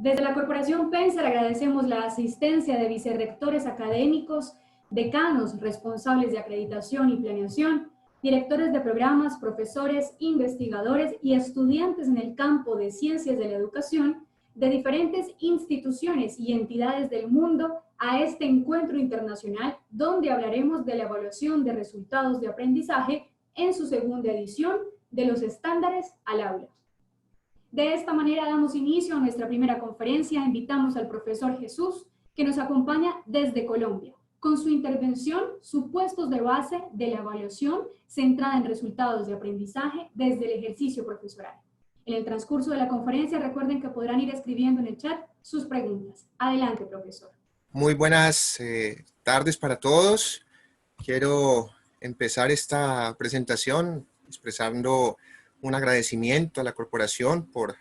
Desde la Corporación Penser agradecemos la asistencia de vicerrectores académicos, decanos responsables de acreditación y planeación, directores de programas, profesores, investigadores y estudiantes en el campo de ciencias de la educación de diferentes instituciones y entidades del mundo a este encuentro internacional donde hablaremos de la evaluación de resultados de aprendizaje en su segunda edición de los estándares al aula. De esta manera damos inicio a nuestra primera conferencia. Invitamos al profesor Jesús, que nos acompaña desde Colombia, con su intervención Supuestos de base de la evaluación centrada en resultados de aprendizaje desde el ejercicio profesoral. En el transcurso de la conferencia, recuerden que podrán ir escribiendo en el chat sus preguntas. Adelante, profesor. Muy buenas tardes para todos. Quiero empezar esta presentación expresando un agradecimiento a la corporación por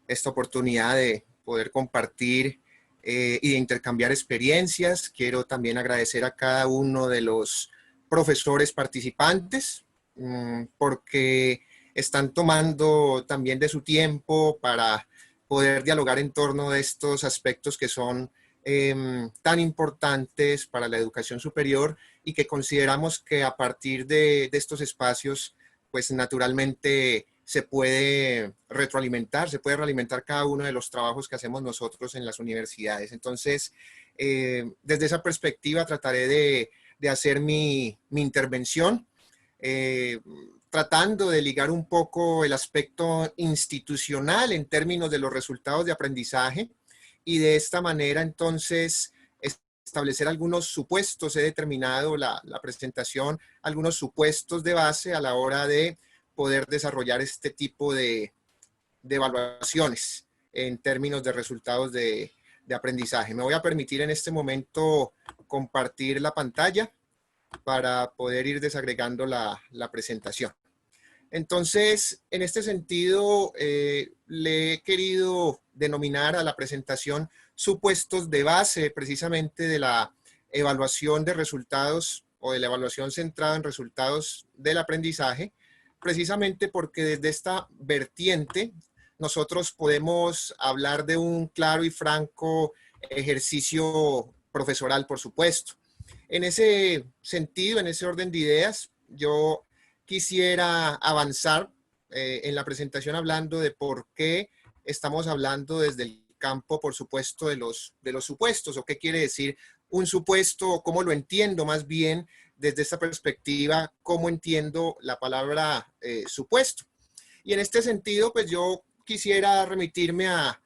esta oportunidad de poder compartir y de intercambiar experiencias. Quiero también agradecer a cada uno de los profesores participantes porque están tomando también de su tiempo para poder dialogar en torno de estos aspectos que son tan importantes para la educación superior y que consideramos que a partir de estos espacios pues naturalmente se puede retroalimentar, cada uno de los trabajos que hacemos nosotros en las universidades. Entonces, desde esa perspectiva trataré de hacer mi intervención, tratando de ligar un poco el aspecto institucional en términos de los resultados de aprendizaje y de esta manera entonces establecer algunos supuestos. He determinado la presentación, algunos supuestos de base a la hora de poder desarrollar este tipo de evaluaciones en términos de resultados de aprendizaje. Me voy a permitir en este momento compartir la pantalla para poder ir desagregando la presentación. Entonces, en este sentido, le he querido denominar a la presentación supuestos de base precisamente de la evaluación de resultados o de la evaluación centrada en resultados del aprendizaje, precisamente porque desde esta vertiente nosotros podemos hablar de un claro y franco ejercicio profesoral, por supuesto. En ese sentido, en ese orden de ideas, yo quisiera avanzar en la presentación hablando de por qué estamos hablando desde el campo, por supuesto, de los supuestos, o qué quiere decir un supuesto, o cómo lo entiendo más bien desde esta perspectiva, cómo entiendo la palabra supuesto. Y en este sentido, pues yo quisiera remitirme a,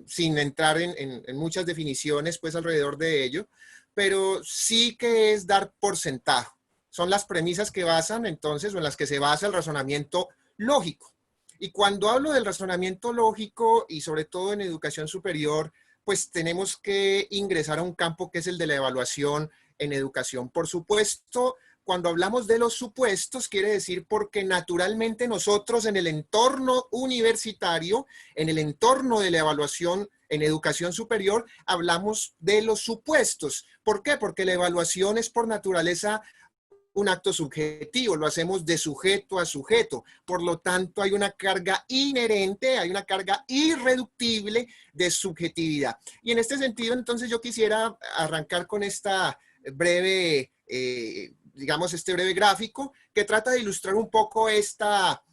sin entrar en muchas definiciones, pues alrededor de ello, pero sí que es dar por sentado. Son las premisas que basan entonces, o en las que se basa el razonamiento lógico. Y cuando hablo del razonamiento lógico, y sobre todo en educación superior, pues tenemos que ingresar a un campo que es el de la evaluación en educación. Por supuesto, cuando hablamos de los supuestos, quiere decir porque naturalmente nosotros en el entorno universitario, en el entorno de la evaluación en educación superior, hablamos de los supuestos. ¿Por qué? Porque la evaluación es por naturaleza un acto subjetivo, lo hacemos de sujeto a sujeto. Por lo tanto, hay una carga inherente, hay una carga irreductible de subjetividad. Y en este sentido, entonces, yo quisiera arrancar con esta breve, digamos, este breve gráfico que trata de ilustrar un poco esta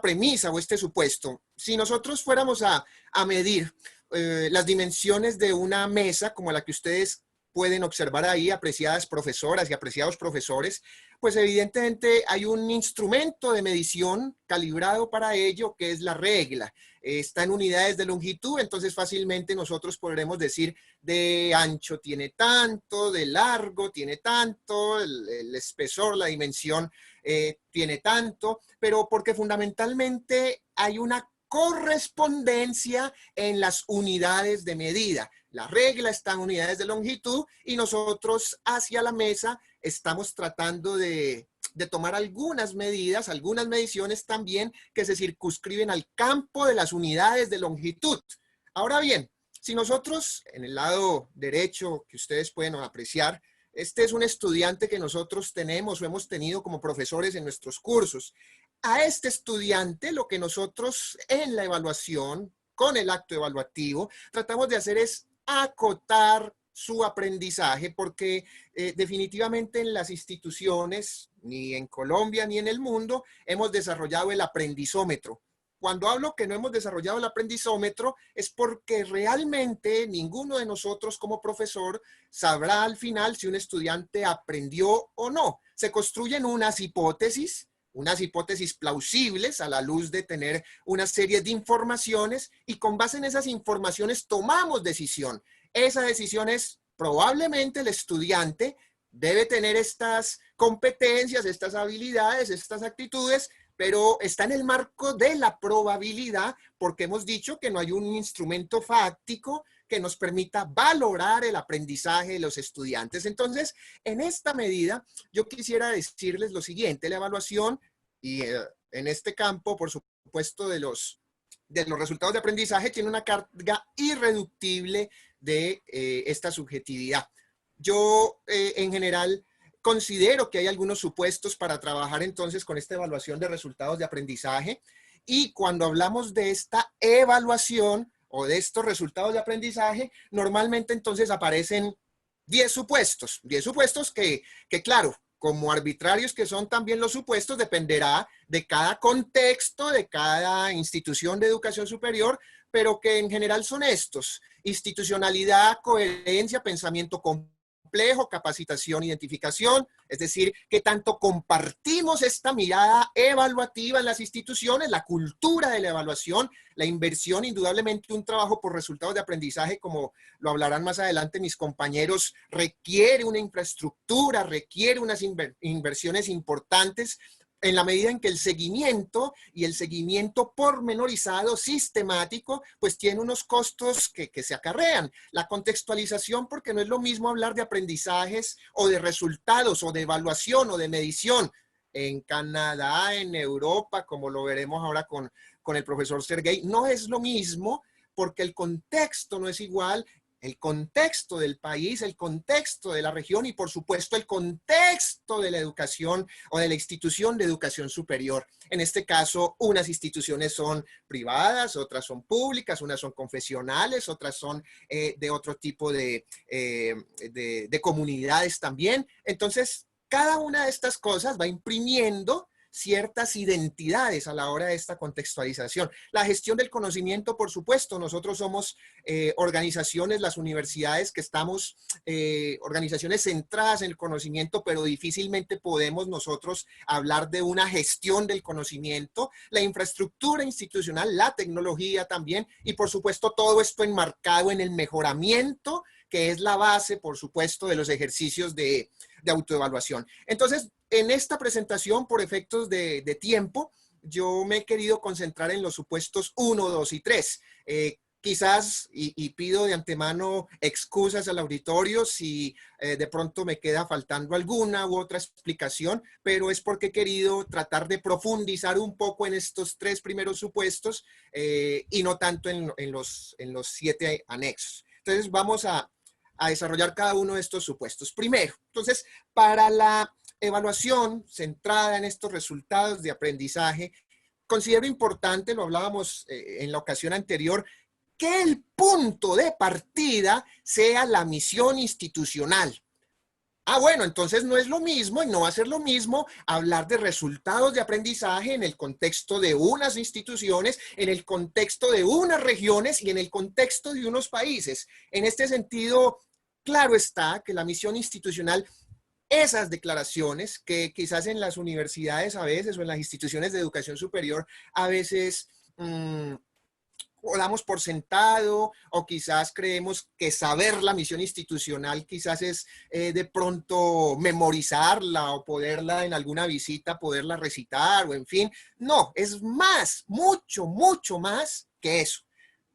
premisa o este supuesto. Si nosotros fuéramos a medir las dimensiones de una mesa como la que ustedes pueden observar ahí, apreciadas profesoras y apreciados profesores, pues evidentemente hay un instrumento de medición calibrado para ello, que es la regla. Está en unidades de longitud, entonces fácilmente nosotros podremos decir de ancho tiene tanto, de largo tiene tanto, el espesor, la dimensión tiene tanto, pero porque fundamentalmente hay una correspondencia en las unidades de medida. La regla está en unidades de longitud y nosotros hacia la mesa estamos tratando de tomar algunas medidas, algunas mediciones también que se circunscriben al campo de las unidades de longitud. Ahora bien, si nosotros en el lado derecho que ustedes pueden apreciar, este es un estudiante que nosotros tenemos o hemos tenido como profesores en nuestros cursos. A este estudiante lo que nosotros en la evaluación con el acto evaluativo, tratamos de hacer es acotar su aprendizaje, porque definitivamente en las instituciones, ni en Colombia ni en el mundo, hemos desarrollado el aprendizómetro. Cuando hablo que no hemos desarrollado el aprendizómetro es porque realmente ninguno de nosotros como profesor sabrá al final si un estudiante aprendió o no. Se construyen unas hipótesis plausibles a la luz de tener una serie de informaciones y con base en esas informaciones tomamos decisión. Esa decisión es probablemente el estudiante debe tener estas competencias, estas habilidades, estas actitudes, pero está en el marco de la probabilidad, porque hemos dicho que no hay un instrumento fáctico que nos permita valorar el aprendizaje de los estudiantes. Entonces, en esta medida, yo quisiera decirles lo siguiente: la evaluación, y en este campo, por supuesto, de los resultados de aprendizaje, tiene una carga irreductible de esta subjetividad. Yo, en general, considero que hay algunos supuestos para trabajar entonces con esta evaluación de resultados de aprendizaje, y cuando hablamos de esta evaluación o de estos resultados de aprendizaje, normalmente entonces aparecen 10 supuestos que claro, como arbitrarios que son también los supuestos, dependerá de cada contexto, de cada institución de educación superior, pero que en general son estos: institucionalidad, coherencia, pensamiento complejo, capacitación, identificación, es decir, que tanto compartimos esta mirada evaluativa en las instituciones, la cultura de la evaluación, la inversión, indudablemente un trabajo por resultados de aprendizaje, como lo hablarán más adelante mis compañeros, requiere una infraestructura, requiere unas inversiones importantes, en la medida en que el seguimiento y el seguimiento pormenorizado, sistemático, pues tiene unos costos que se acarrean. La contextualización, porque no es lo mismo hablar de aprendizajes o de resultados o de evaluación o de medición en Canadá, en Europa, como lo veremos ahora con el profesor Sergey, no es lo mismo porque el contexto no es igual. El contexto del país, el contexto de la región y, por supuesto, el contexto de la educación o de la institución de educación superior. En este caso, unas instituciones son privadas, otras son públicas, unas son confesionales, otras son de otro tipo de comunidades también. Entonces, cada una de estas cosas va imprimiendo ciertas identidades a la hora de esta contextualización. La gestión del conocimiento, por supuesto, nosotros somos organizaciones, las universidades que estamos, organizaciones centradas en el conocimiento, pero difícilmente podemos nosotros hablar de una gestión del conocimiento, la infraestructura institucional, la tecnología también, y por supuesto todo esto enmarcado en el mejoramiento, que es la base, por supuesto, de los ejercicios de autoevaluación. Entonces, en esta presentación, por efectos de tiempo, yo me he querido concentrar en los supuestos 1, 2 y 3. Quizás, y pido de antemano excusas al auditorio si de pronto me queda faltando alguna u otra explicación, pero es porque he querido tratar de profundizar un poco en estos 3 primeros supuestos y no tanto en los 7 anexos. Entonces, vamos a desarrollar cada uno de estos supuestos. Primero, entonces, para la evaluación centrada en estos resultados de aprendizaje, considero importante, lo hablábamos en la ocasión anterior, que el punto de partida sea la misión institucional. Bueno, entonces no es lo mismo y no va a ser lo mismo hablar de resultados de aprendizaje en el contexto de unas instituciones, en el contexto de unas regiones y en el contexto de unos países. En este sentido, claro está que la misión institucional, esas declaraciones que quizás en las universidades a veces o en las instituciones de educación superior a veces o damos por sentado, o quizás creemos que saber la misión institucional quizás es de pronto memorizarla o poderla en alguna visita, poderla recitar o en fin. No, es más, mucho, mucho más que eso,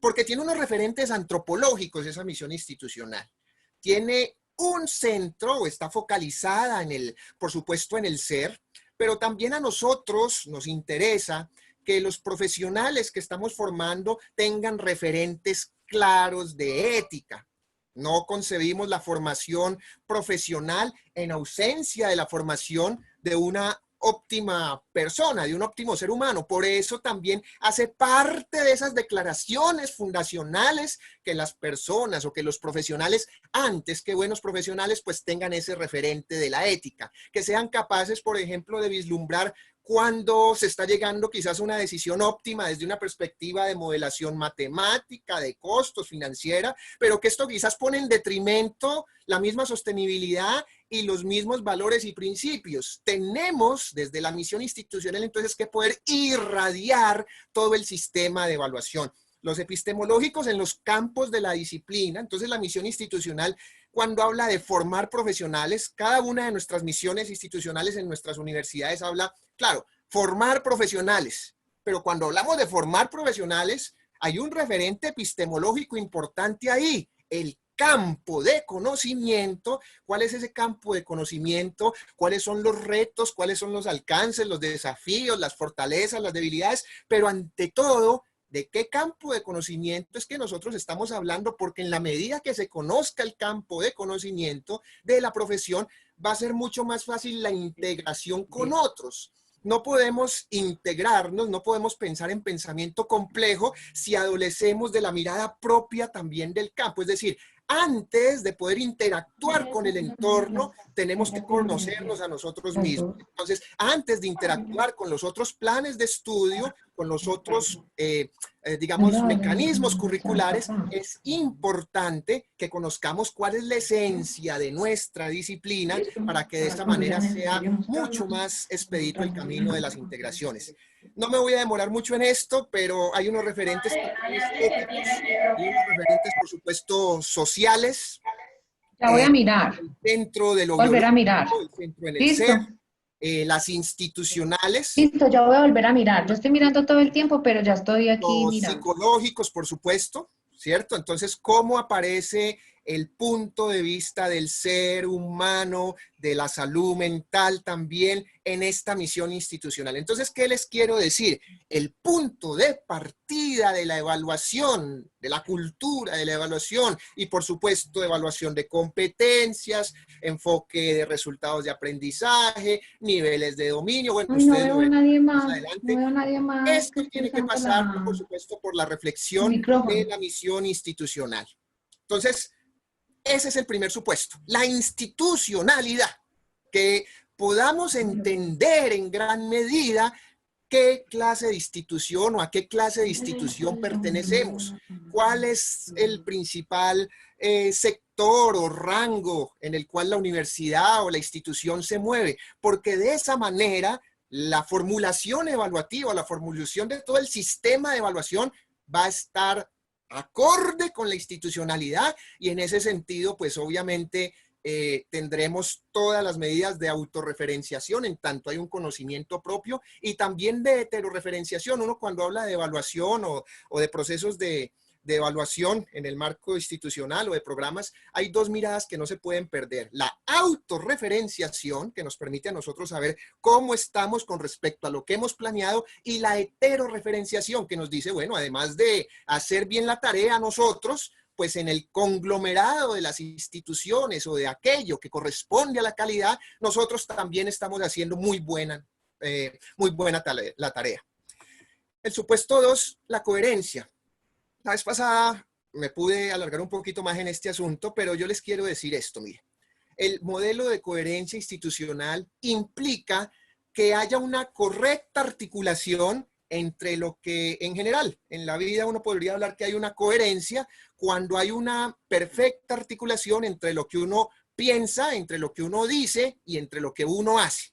porque tiene unos referentes antropológicos esa misión institucional. Tiene un centro o está focalizada en el, por supuesto, en el ser, pero también a nosotros nos interesa que los profesionales que estamos formando tengan referentes claros de ética. No concebimos la formación profesional en ausencia de la formación de una óptima persona, de un óptimo ser humano. Por eso también hace parte de esas declaraciones fundacionales que las personas o que los profesionales, antes que buenos profesionales, pues tengan ese referente de la ética, que sean capaces, por ejemplo, de vislumbrar cuando se está llegando quizás a una decisión óptima desde una perspectiva de modelación matemática, de costos, financiera, pero que esto quizás pone en detrimento la misma sostenibilidad y los mismos valores y principios. Tenemos desde la misión institucional entonces que poder irradiar todo el sistema de evaluación. Los epistemológicos en los campos de la disciplina, entonces la misión institucional, cuando habla de formar profesionales, cada una de nuestras misiones institucionales en nuestras universidades habla, claro, formar profesionales, pero cuando hablamos de formar profesionales, hay un referente epistemológico importante ahí, el campo de conocimiento. ¿Cuál es ese campo de conocimiento? ¿Cuáles son los retos? ¿Cuáles son los alcances, los desafíos, las fortalezas, las debilidades? Pero ante todo, ¿de qué campo de conocimiento es que nosotros estamos hablando? Porque en la medida que se conozca el campo de conocimiento de la profesión, va a ser mucho más fácil la integración con otros. No podemos integrarnos, no podemos pensar en pensamiento complejo si adolecemos de la mirada propia también del campo. Es decir, antes de poder interactuar con el entorno, tenemos que conocernos a nosotros mismos. Entonces, antes de interactuar con los otros planes de estudio, con los otros, digamos, mecanismos curriculares, es importante que conozcamos cuál es la esencia de nuestra disciplina para que de esta manera sea mucho más expedito el camino de las integraciones. No me voy a demorar mucho en esto, pero hay unos referentes éticos y unos referentes, por supuesto, sociales. Ya voy a mirar. El centro de lo volver a mirar. El centro en el Listo. ser, las institucionales. Listo, ya voy a volver a mirar. Yo estoy mirando todo el tiempo, pero ya estoy aquí Los mirando. psicológicos, por supuesto, ¿cierto? Entonces, ¿cómo aparece el punto de vista del ser humano, de la salud mental también en esta misión institucional? Entonces, ¿qué les quiero decir? El punto de partida de la evaluación, de la cultura de la evaluación y, por supuesto, evaluación de competencias, enfoque de resultados de aprendizaje, niveles de dominio. Bueno, Ay, no veo a nadie más. adelante. No veo a nadie más. Esto tiene que pasar, por supuesto, por la reflexión de la misión institucional. Entonces, ese es el primer supuesto, la institucionalidad, que podamos entender en gran medida qué clase de institución o a qué clase de institución pertenecemos, cuál es el principal sector o rango en el cual la universidad o la institución se mueve, porque de esa manera la formulación evaluativa, la formulación de todo el sistema de evaluación va a estar acorde con la institucionalidad y en ese sentido, pues obviamente tendremos todas las medidas de autorreferenciación en tanto hay un conocimiento propio y también de heterorreferenciación. Uno cuando habla de evaluación o de procesos de evaluación en el marco institucional o de programas, hay dos miradas que no se pueden perder. La autorreferenciación, que nos permite a nosotros saber cómo estamos con respecto a lo que hemos planeado, y la heterorreferenciación, que nos dice, bueno, además de hacer bien la tarea nosotros, pues en el conglomerado de las instituciones o de aquello que corresponde a la calidad, nosotros también estamos haciendo muy buena la tarea. El supuesto 2, la coherencia. La vez pasada me pude alargar un poquito más en este asunto, pero yo les quiero decir esto, mire. El modelo de coherencia institucional implica que haya una correcta articulación entre lo que en general en la vida uno podría hablar que hay una coherencia cuando hay una perfecta articulación entre lo que uno piensa, entre lo que uno dice y entre lo que uno hace.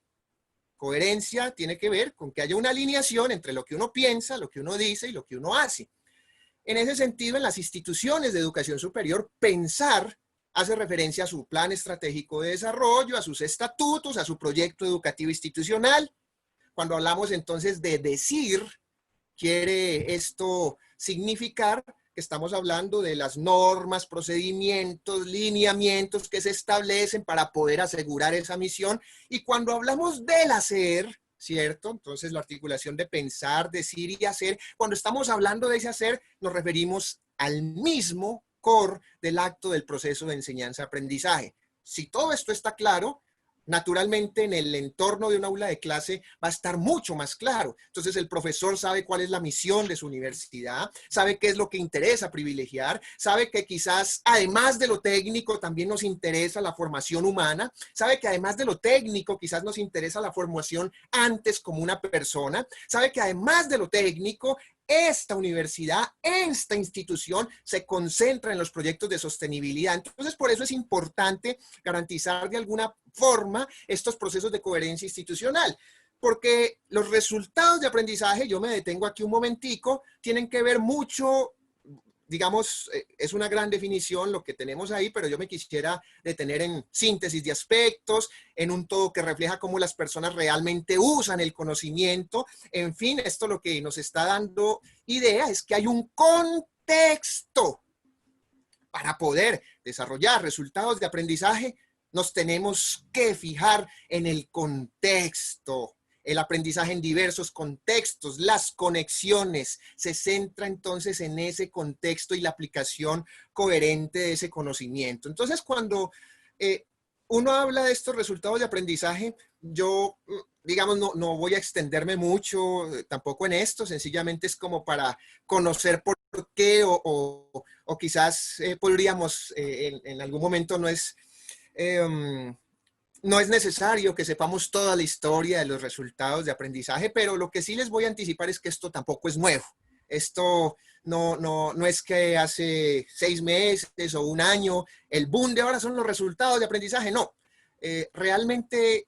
Coherencia tiene que ver con que haya una alineación entre lo que uno piensa, lo que uno dice y lo que uno hace. En ese sentido, en las instituciones de educación superior, pensar hace referencia a su plan estratégico de desarrollo, a sus estatutos, a su proyecto educativo institucional. Cuando hablamos entonces de decir, quiere esto significar que estamos hablando de las normas, procedimientos, lineamientos que se establecen para poder asegurar esa misión. Y cuando hablamos del hacer, ¿cierto? Entonces la articulación de pensar, decir y hacer, cuando estamos hablando de ese hacer, nos referimos al mismo core del acto del proceso de enseñanza-aprendizaje. Si todo esto está claro, naturalmente en el entorno de un aula de clase va a estar mucho más claro. Entonces el profesor sabe cuál es la misión de su universidad, sabe qué es lo que interesa privilegiar, sabe que quizás además de lo técnico también nos interesa la formación humana, sabe que además de lo técnico quizás nos interesa la formación antes como una persona, sabe que además de lo técnico esta universidad, esta institución se concentra en los proyectos de sostenibilidad. Entonces, por eso es importante garantizar de alguna forma estos procesos de coherencia institucional, porque los resultados de aprendizaje, yo me detengo aquí un momentico, tienen que ver mucho, digamos, es una gran definición lo que tenemos ahí, pero yo me quisiera detener en síntesis de aspectos, en un todo que refleja cómo las personas realmente usan el conocimiento. En fin, esto lo que nos está dando idea es que hay un contexto para poder desarrollar resultados de aprendizaje. Nos tenemos que fijar en el contexto. El aprendizaje en diversos contextos, las conexiones, se centra entonces en ese contexto y la aplicación coherente de ese conocimiento. Entonces, cuando uno habla de estos resultados de aprendizaje, yo, digamos, no voy a extenderme mucho tampoco en esto, sencillamente es como para conocer por qué o quizás podríamos en algún momento no es necesario que sepamos toda la historia de los resultados de aprendizaje, pero lo que sí les voy a anticipar es que esto tampoco es nuevo. Esto no es que hace 6 meses o un año el boom de ahora son los resultados de aprendizaje, no. Realmente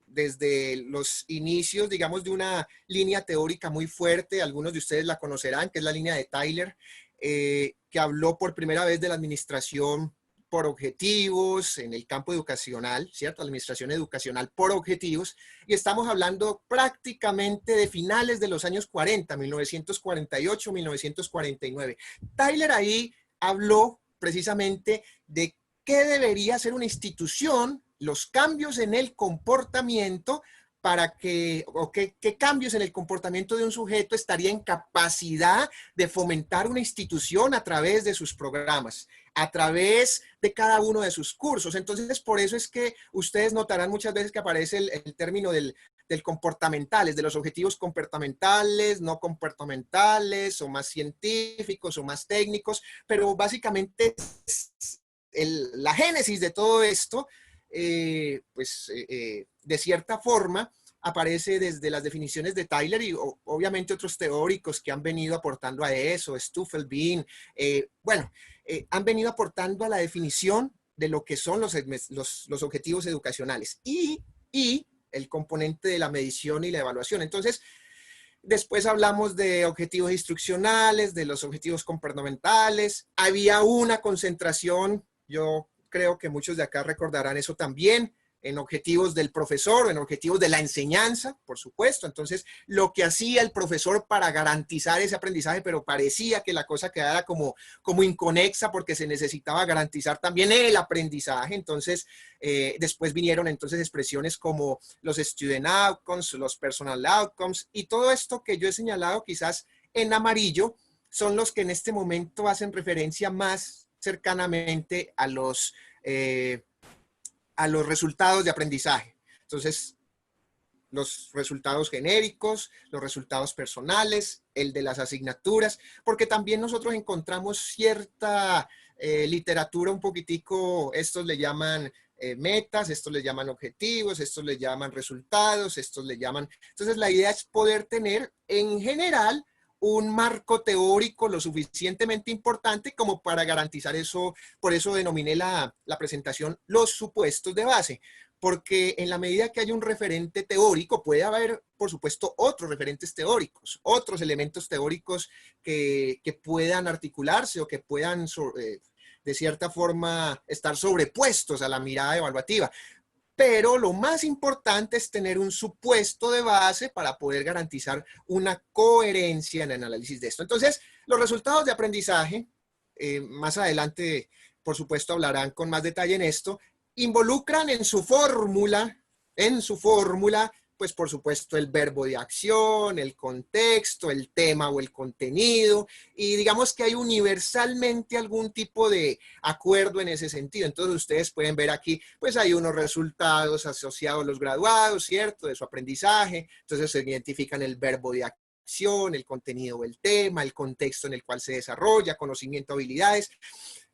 desde los inicios, digamos, de una línea teórica muy fuerte, algunos de ustedes la conocerán, que es la línea de Tyler, que habló por primera vez de la administración por objetivos en el campo educacional, ¿cierto? Administración educacional por objetivos, y estamos hablando prácticamente de finales de los años 40, 1948, 1949. Tyler ahí habló precisamente de qué debería ser una institución, los cambios en el comportamiento para que, o qué cambios en el comportamiento de un sujeto estaría en capacidad de fomentar una institución a través de sus programas, a través de cada uno de sus cursos. Entonces, por eso es que ustedes notarán muchas veces que aparece el término del comportamentales, de los objetivos comportamentales, no comportamentales, o más científicos, o más técnicos, pero básicamente la génesis de todo esto, de cierta forma, aparece desde las definiciones de Tyler y obviamente otros teóricos que han venido aportando a eso, Stuffelbein, han venido aportando a la definición de lo que son los objetivos educacionales y el componente de la medición y la evaluación. Entonces, después hablamos de objetivos instruccionales, de los objetivos comportamentales. Había una concentración, yo creo que muchos de acá recordarán eso también, en objetivos del profesor, en objetivos de la enseñanza, por supuesto. Entonces, lo que hacía el profesor para garantizar ese aprendizaje, pero parecía que la cosa quedara como inconexa porque se necesitaba garantizar también el aprendizaje. Entonces, después vinieron entonces expresiones como los student outcomes, los personal outcomes, y todo esto que yo he señalado quizás en amarillo son los que en este momento hacen referencia más cercanamente a los resultados de aprendizaje. Entonces, los resultados genéricos, los resultados personales, el de las asignaturas, porque también nosotros encontramos cierta literatura un poquitico, estos le llaman metas, estos le llaman objetivos, estos le llaman resultados, estos le llaman... Entonces, la idea es poder tener en general un marco teórico lo suficientemente importante como para garantizar eso. Por eso denominé la presentación los supuestos de base, porque en la medida que hay un referente teórico, puede haber, por supuesto, otros referentes teóricos, otros elementos teóricos que puedan articularse o que puedan, de cierta forma, estar sobrepuestos a la mirada evaluativa. Pero lo más importante es tener un supuesto de base para poder garantizar una coherencia en el análisis de esto. Entonces, los resultados de aprendizaje, más adelante, por supuesto, hablarán con más detalle en esto, involucran en su fórmula pues por supuesto el verbo de acción, el contexto, el tema o el contenido, y digamos que hay universalmente algún tipo de acuerdo en ese sentido. Entonces ustedes pueden ver aquí, pues hay unos resultados asociados a los graduados, ¿cierto? De su aprendizaje, entonces se identifican el verbo de acción, el contenido o el tema, el contexto en el cual se desarrolla, conocimiento, habilidades.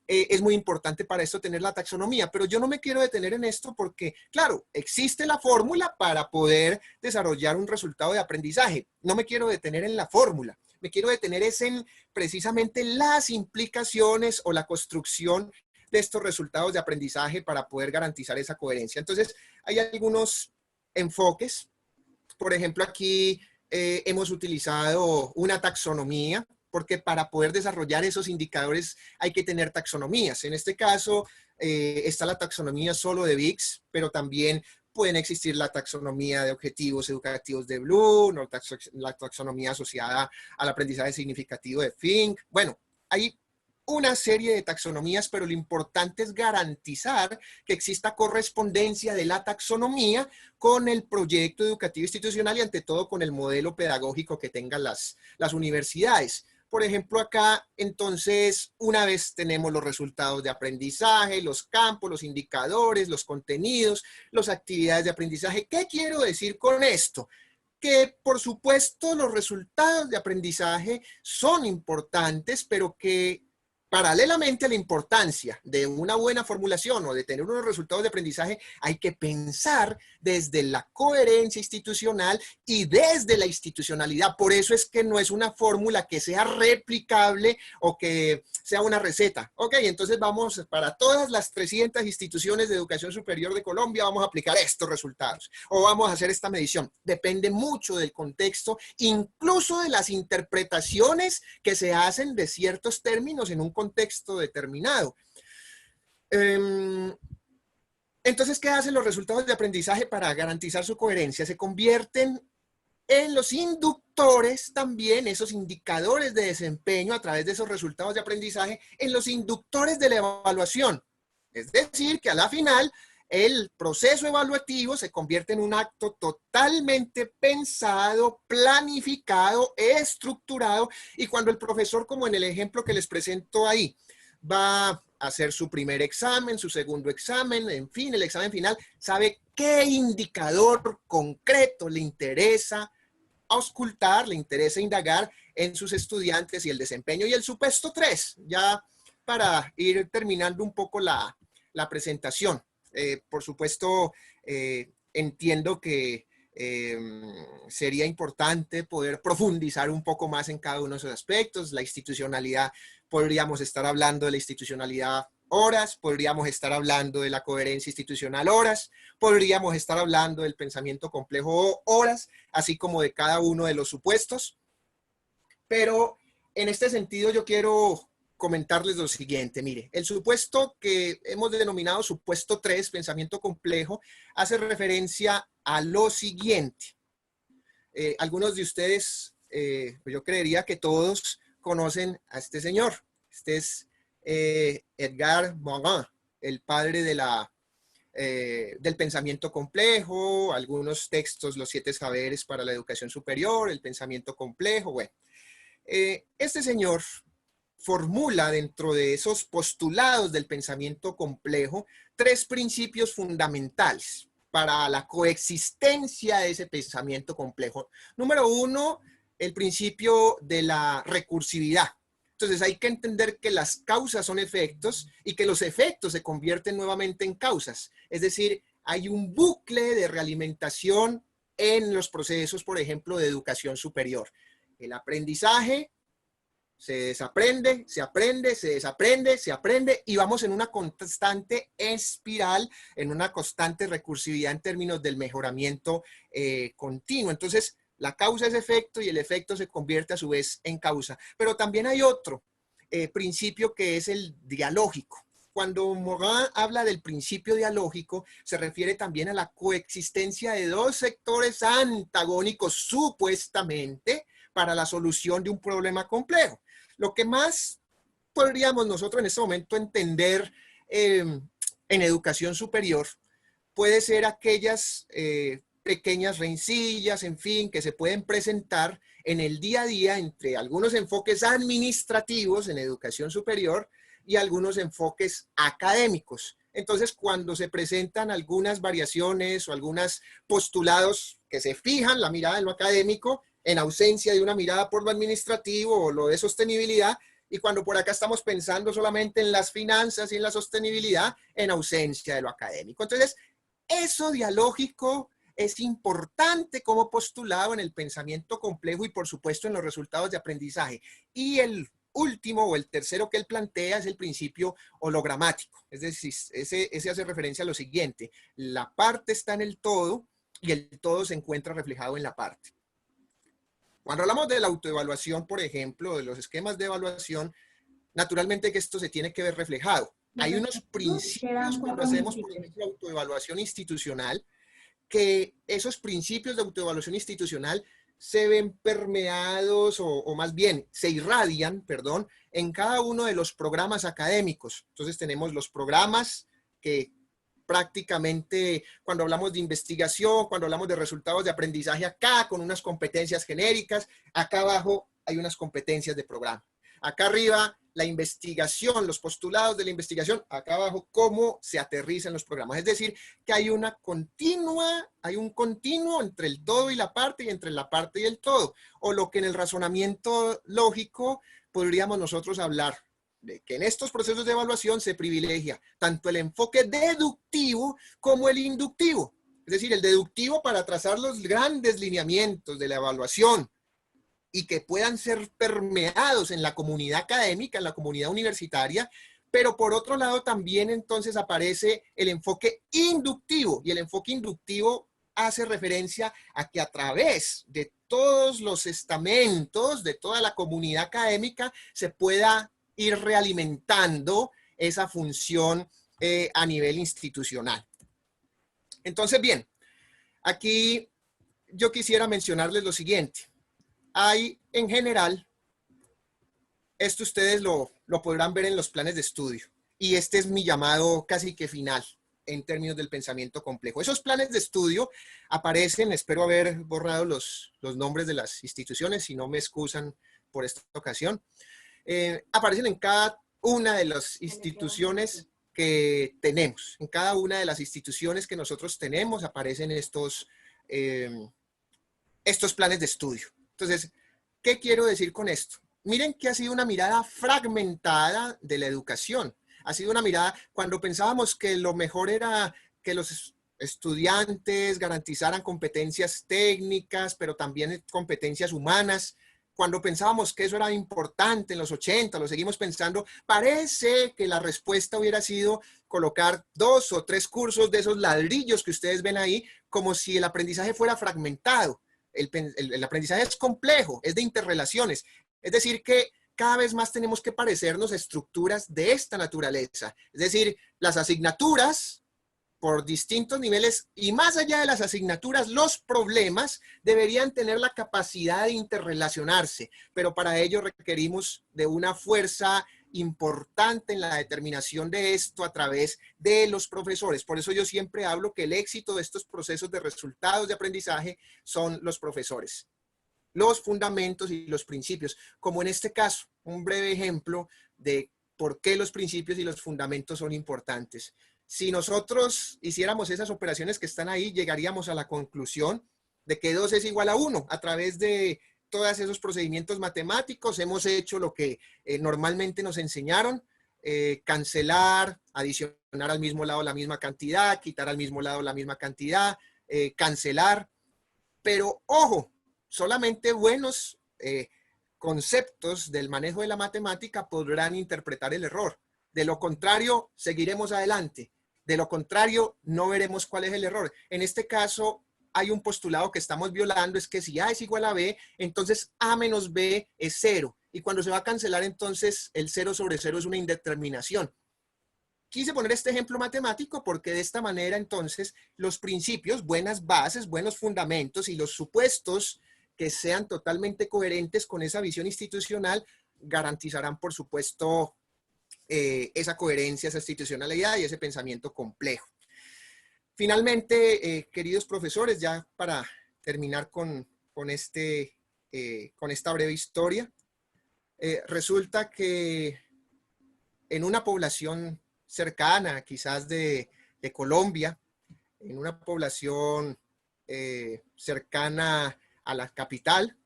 Es muy importante para esto tener la taxonomía, pero yo no me quiero detener en esto porque, claro, existe la fórmula para poder desarrollar un resultado de aprendizaje. No me quiero detener en la fórmula, me quiero detener en precisamente las implicaciones o la construcción de estos resultados de aprendizaje para poder garantizar esa coherencia. Entonces, hay algunos enfoques. Por ejemplo, aquí hemos utilizado una taxonomía, porque para poder desarrollar esos indicadores hay que tener taxonomías. En este caso está la taxonomía solo de VIX, pero también pueden existir la taxonomía de objetivos educativos de Bloom, o la taxonomía asociada al aprendizaje significativo de Fink. Bueno, hay una serie de taxonomías, pero lo importante es garantizar que exista correspondencia de la taxonomía con el proyecto educativo institucional y ante todo con el modelo pedagógico que tengan las universidades. Por ejemplo, acá, entonces, una vez tenemos los resultados de aprendizaje, los campos, los indicadores, los contenidos, las actividades de aprendizaje. ¿Qué quiero decir con esto? Que, por supuesto, los resultados de aprendizaje son importantes, pero que paralelamente a la importancia de una buena formulación o de tener unos resultados de aprendizaje, hay que pensar desde la coherencia institucional y desde la institucionalidad. Por eso es que no es una fórmula que sea replicable o que sea una receta. Ok, entonces vamos para todas las 300 instituciones de educación superior de Colombia, vamos a aplicar estos resultados o vamos a hacer esta medición. Depende mucho del contexto, incluso de las interpretaciones que se hacen de ciertos términos en un contexto determinado. Entonces, ¿qué hacen los resultados de aprendizaje para garantizar su coherencia? Se convierten en los inductores también, esos indicadores de desempeño a través de esos resultados de aprendizaje, en los inductores de la evaluación. Es decir, que a la final, el proceso evaluativo se convierte en un acto totalmente pensado, planificado, estructurado, y cuando el profesor, como en el ejemplo que les presento ahí, va a hacer su primer examen, su segundo examen, en fin, el examen final, sabe qué indicador concreto le interesa auscultar, le interesa indagar en sus estudiantes y el desempeño. Y el supuesto 3, ya para ir terminando un poco la presentación. Por supuesto, entiendo que sería importante poder profundizar un poco más en cada uno de esos aspectos. La institucionalidad, podríamos estar hablando de la institucionalidad horas, podríamos estar hablando de la coherencia institucional horas, podríamos estar hablando del pensamiento complejo horas, así como de cada uno de los supuestos. Pero en este sentido yo quiero comentarles lo siguiente. Mire, el supuesto que hemos denominado supuesto 3, pensamiento complejo, hace referencia a lo siguiente. Algunos de ustedes, yo creería que todos conocen a este señor. Este es Edgar Morin, el padre de del pensamiento complejo, algunos textos, los 7 saberes para la educación superior, el pensamiento complejo. Bueno, este señor formula dentro de esos postulados del pensamiento complejo 3 principios fundamentales para la coexistencia de ese pensamiento complejo. Número 1, el principio de la recursividad. Entonces hay que entender que las causas son efectos y que los efectos se convierten nuevamente en causas. Es decir, hay un bucle de realimentación en los procesos, por ejemplo, de educación superior. El aprendizaje se desaprende, se aprende, se desaprende, se aprende y vamos en una constante espiral, en una constante recursividad en términos del mejoramiento continuo. Entonces, la causa es efecto y el efecto se convierte a su vez en causa. Pero también hay otro principio que es el dialógico. Cuando Morin habla del principio dialógico, se refiere también a la coexistencia de 2 sectores antagónicos supuestamente para la solución de un problema complejo. Lo que más podríamos nosotros en este momento entender en educación superior puede ser aquellas pequeñas rencillas, en fin, que se pueden presentar en el día a día entre algunos enfoques administrativos en educación superior y algunos enfoques académicos. Entonces, cuando se presentan algunas variaciones o algunos postulados que se fijan la mirada en lo académico, en ausencia de una mirada por lo administrativo o lo de sostenibilidad, y cuando por acá estamos pensando solamente en las finanzas y en la sostenibilidad, en ausencia de lo académico. Entonces, eso dialógico es importante como postulado en el pensamiento complejo y por supuesto en los resultados de aprendizaje. Y el último o el tercero que él plantea es el principio hologramático. Es decir, ese hace referencia a lo siguiente: la parte está en el todo y el todo se encuentra reflejado en la parte. Cuando hablamos de la autoevaluación, por ejemplo, de los esquemas de evaluación, naturalmente que esto se tiene que ver reflejado. Hay unos principios cuando hacemos, por ejemplo, autoevaluación institucional, que esos principios de autoevaluación institucional se ven permeados o más bien se irradian, perdón, en cada uno de los programas académicos. Entonces tenemos los programas que prácticamente cuando hablamos de investigación, cuando hablamos de resultados de aprendizaje acá, con unas competencias genéricas, acá abajo hay unas competencias de programa. Acá arriba, la investigación, los postulados de la investigación, acá abajo, cómo se aterrizan los programas. Es decir, que hay un continuo entre el todo y la parte, y entre la parte y el todo. O lo que en el razonamiento lógico podríamos nosotros hablar de que en estos procesos de evaluación se privilegia tanto el enfoque deductivo como el inductivo. Es decir, el deductivo para trazar los grandes lineamientos de la evaluación y que puedan ser permeados en la comunidad académica, en la comunidad universitaria, pero por otro lado también entonces aparece el enfoque inductivo, y el enfoque inductivo hace referencia a que a través de todos los estamentos, de toda la comunidad académica, se pueda ir realimentando esa función a nivel institucional. Entonces, bien, aquí yo quisiera mencionarles lo siguiente. Hay, en general, esto ustedes lo podrán ver en los planes de estudio, y este es mi llamado casi que final en términos del pensamiento complejo. Esos planes de estudio aparecen, espero haber borrado los nombres de las instituciones, si no me excusan por esta ocasión. Aparecen en cada una de las instituciones que tenemos. En cada una de las instituciones que nosotros tenemos aparecen estos planes de estudio. Entonces, ¿qué quiero decir con esto? Miren que ha sido una mirada fragmentada de la educación. Ha sido una mirada, cuando pensábamos que lo mejor era que los estudiantes garantizaran competencias técnicas, pero también competencias humanas. Cuando pensábamos que eso era importante en los 80, lo seguimos pensando, parece que la respuesta hubiera sido colocar 2 o 3 cursos de esos ladrillos que ustedes ven ahí, como si el aprendizaje fuera fragmentado. El aprendizaje es complejo, es de interrelaciones. Es decir, que cada vez más tenemos que parecernos a estructuras de esta naturaleza. Es decir, las asignaturas por distintos niveles y más allá de las asignaturas, los problemas deberían tener la capacidad de interrelacionarse, pero para ello requerimos de una fuerza importante en la determinación de esto a través de los profesores. Por eso yo siempre hablo que el éxito de estos procesos de resultados de aprendizaje son los profesores. Los fundamentos y los principios, como en este caso, un breve ejemplo de por qué los principios y los fundamentos son importantes. Si nosotros hiciéramos esas operaciones que están ahí, llegaríamos a la conclusión de que 2 es igual a 1 a través de todos esos procedimientos matemáticos. Hemos hecho lo que normalmente nos enseñaron, cancelar, adicionar al mismo lado la misma cantidad, quitar al mismo lado la misma cantidad, cancelar. Pero ojo, solamente buenos conceptos del manejo de la matemática podrán interpretar el error. De lo contrario, seguiremos adelante. De lo contrario, no veremos cuál es el error. En este caso, hay un postulado que estamos violando, es que si A es igual a B, entonces A menos B es 0. Y cuando se va a cancelar, entonces el 0 sobre 0 es una indeterminación. Quise poner este ejemplo matemático porque de esta manera, entonces, los principios, buenas bases, buenos fundamentos y los supuestos que sean totalmente coherentes con esa visión institucional garantizarán, por supuesto, esa coherencia, esa institucionalidad y ese pensamiento complejo. Finalmente, queridos profesores, ya para terminar con esta breve historia, resulta que en una población cercana, quizás de Colombia, en una población cercana a la capital,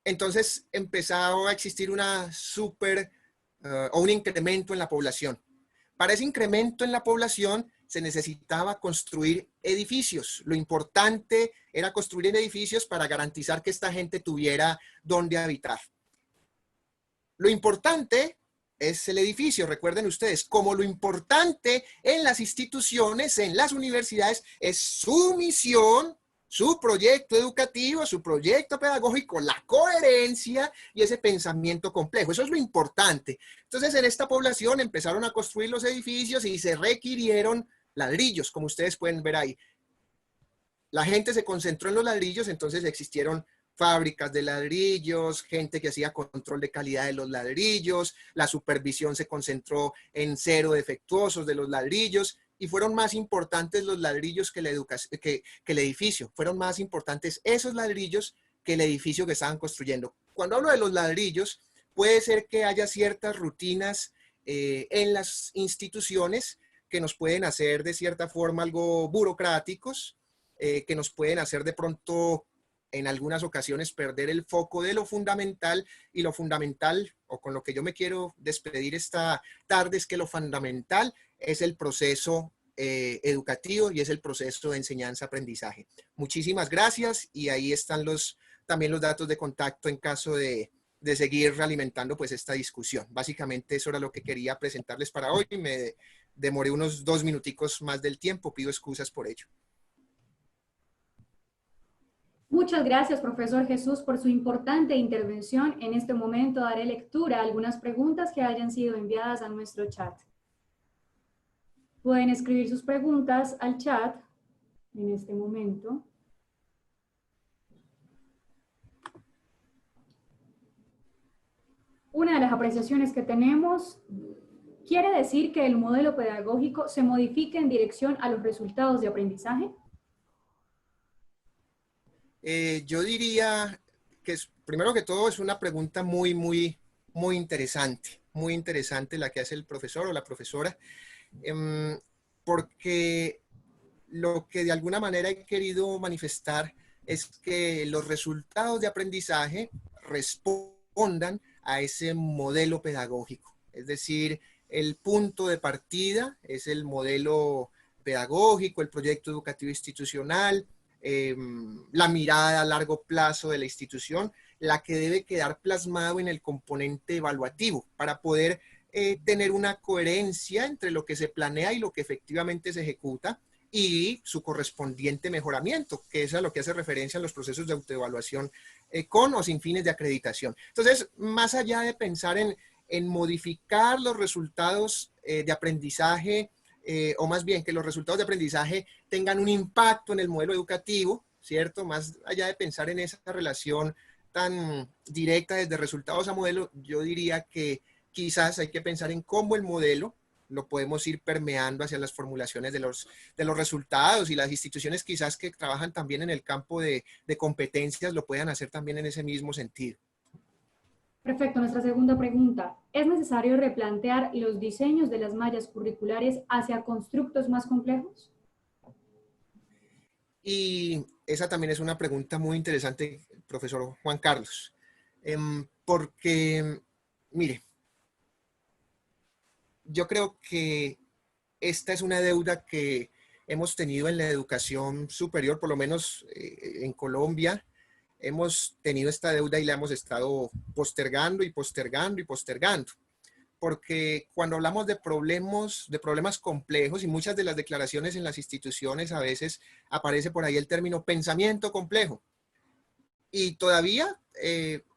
entonces empezó a existir una o un incremento en la población. Para ese incremento en la población se necesitaba construir edificios. Lo importante era construir edificios para garantizar que esta gente tuviera dónde habitar. Lo importante es el edificio, recuerden ustedes, como lo importante en las instituciones, en las universidades, es su misión, su proyecto educativo, su proyecto pedagógico, la coherencia y ese pensamiento complejo. Eso es lo importante. Entonces, en esta población empezaron a construir los edificios y se requirieron ladrillos, como ustedes pueden ver ahí. La gente se concentró en los ladrillos, entonces existieron fábricas de ladrillos, gente que hacía control de calidad de los ladrillos, la supervisión se concentró en cero defectuosos de los ladrillos, y fueron más importantes los ladrillos que el edificio. Fueron más importantes esos ladrillos que el edificio que estaban construyendo. Cuando hablo de los ladrillos, puede ser que haya ciertas rutinas en las instituciones que nos pueden hacer de cierta forma algo burocráticos, que nos pueden hacer de pronto en algunas ocasiones perder el foco de lo fundamental, y lo fundamental, o con lo que yo me quiero despedir esta tarde, es que lo fundamental es el proceso educativo y es el proceso de enseñanza-aprendizaje. Muchísimas gracias, y ahí están también los datos de contacto en caso de seguir realimentando pues esta discusión. Básicamente eso era lo que quería presentarles para hoy. Me demoré unos 2 minuticos más del tiempo, pido excusas por ello. Muchas gracias, profesor Jesús, por su importante intervención. En este momento daré lectura a algunas preguntas que hayan sido enviadas a nuestro chat. Pueden escribir sus preguntas al chat en este momento. Una de las apreciaciones que tenemos quiere decir que el modelo pedagógico se modifique en dirección a los resultados de aprendizaje. Yo diría que primero que todo es una pregunta muy interesante la que hace el profesor o la profesora, porque lo que de alguna manera he querido manifestar es que los resultados de aprendizaje respondan a ese modelo pedagógico. Es decir, el punto de partida es el modelo pedagógico, el proyecto educativo institucional, la mirada a largo plazo de la institución, la que debe quedar plasmado en el componente evaluativo para poder tener una coherencia entre lo que se planea y lo que efectivamente se ejecuta, y su correspondiente mejoramiento, que es a lo que hace referencia en los procesos de autoevaluación con o sin fines de acreditación. Entonces, más allá de pensar en modificar los resultados de aprendizaje, o más bien que los resultados de aprendizaje tengan un impacto en el modelo educativo, ¿cierto? Más allá de pensar en esa relación tan directa desde resultados a modelo, yo diría que quizás hay que pensar en cómo el modelo lo podemos ir permeando hacia las formulaciones de los resultados, y las instituciones quizás que trabajan también en el campo de competencias lo puedan hacer también en ese mismo sentido. Perfecto. Nuestra segunda pregunta. ¿Es necesario replantear los diseños de las mallas curriculares hacia constructos más complejos? Y esa también es una pregunta muy interesante, profesor Juan Carlos, porque, mire, yo creo que esta es una deuda que hemos tenido en la educación superior, por lo menos en Colombia. Hemos tenido esta deuda y la hemos estado postergando y postergando y postergando. Porque cuando hablamos de problemas complejos, y muchas de las declaraciones en las instituciones a veces aparece por ahí el término pensamiento complejo. Y todavía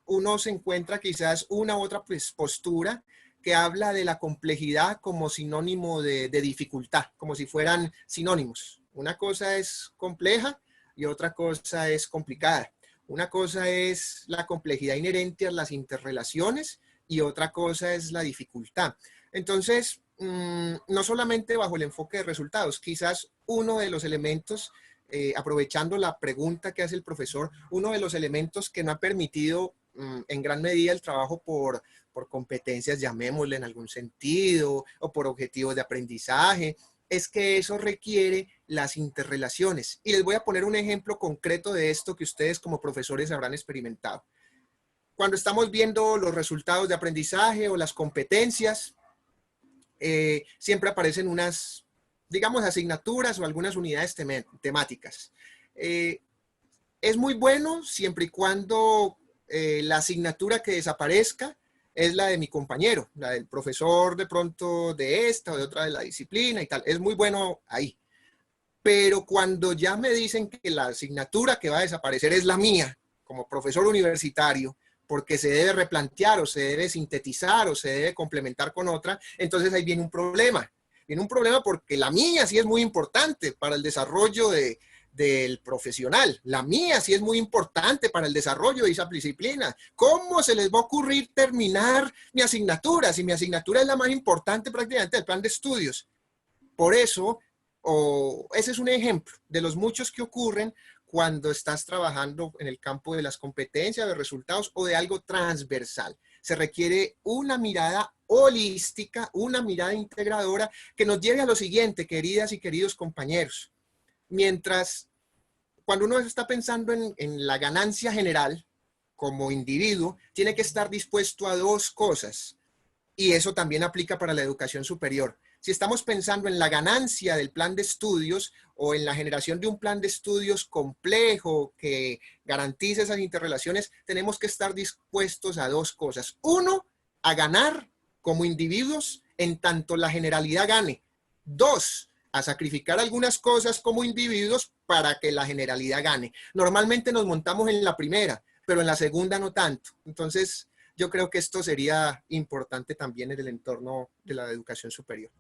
uno se encuentra quizás una u otra postura que habla de la complejidad como sinónimo de dificultad, como si fueran sinónimos. Una cosa es compleja y otra cosa es complicada. Una cosa es la complejidad inherente a las interrelaciones y otra cosa es la dificultad. Entonces, no solamente bajo el enfoque de resultados, quizás uno de los elementos, aprovechando la pregunta que hace el profesor, uno de los elementos que no ha permitido en gran medida el trabajo por competencias, llamémosle en algún sentido, o por objetivos de aprendizaje, es que eso requiere las interrelaciones. Y les voy a poner un ejemplo concreto de esto que ustedes como profesores habrán experimentado. Cuando estamos viendo los resultados de aprendizaje o las competencias, siempre aparecen unas, digamos, asignaturas o algunas unidades temáticas. Es muy bueno siempre y cuando la asignatura que desaparezca es la de mi compañero, la del profesor de pronto de esta o de otra de la disciplina y tal. Es muy bueno ahí. Pero cuando ya me dicen que la asignatura que va a desaparecer es la mía, como profesor universitario, porque se debe replantear o se debe sintetizar o se debe complementar con otra, entonces ahí viene un problema. Viene un problema porque la mía sí es muy importante para el desarrollo del profesional. La mía sí es muy importante para el desarrollo de esa disciplina. ¿Cómo se les va a ocurrir terminar mi asignatura si mi asignatura es la más importante prácticamente del plan de estudios? Por eso, ese es un ejemplo de los muchos que ocurren cuando estás trabajando en el campo de las competencias, de resultados o de algo transversal. Se requiere una mirada holística, una mirada integradora que nos lleve a lo siguiente, queridas y queridos compañeros. Cuando uno está pensando en la ganancia general como individuo, tiene que estar dispuesto a dos cosas. Y eso también aplica para la educación superior. Si estamos pensando en la ganancia del plan de estudios o en la generación de un plan de estudios complejo que garantice esas interrelaciones, tenemos que estar dispuestos a dos cosas. Uno, a ganar como individuos en tanto la generalidad gane. Dos, a sacrificar algunas cosas como individuos para que la generalidad gane. Normalmente nos montamos en la primera, pero en la segunda no tanto. Entonces, yo creo que esto sería importante también en el entorno de la educación superior.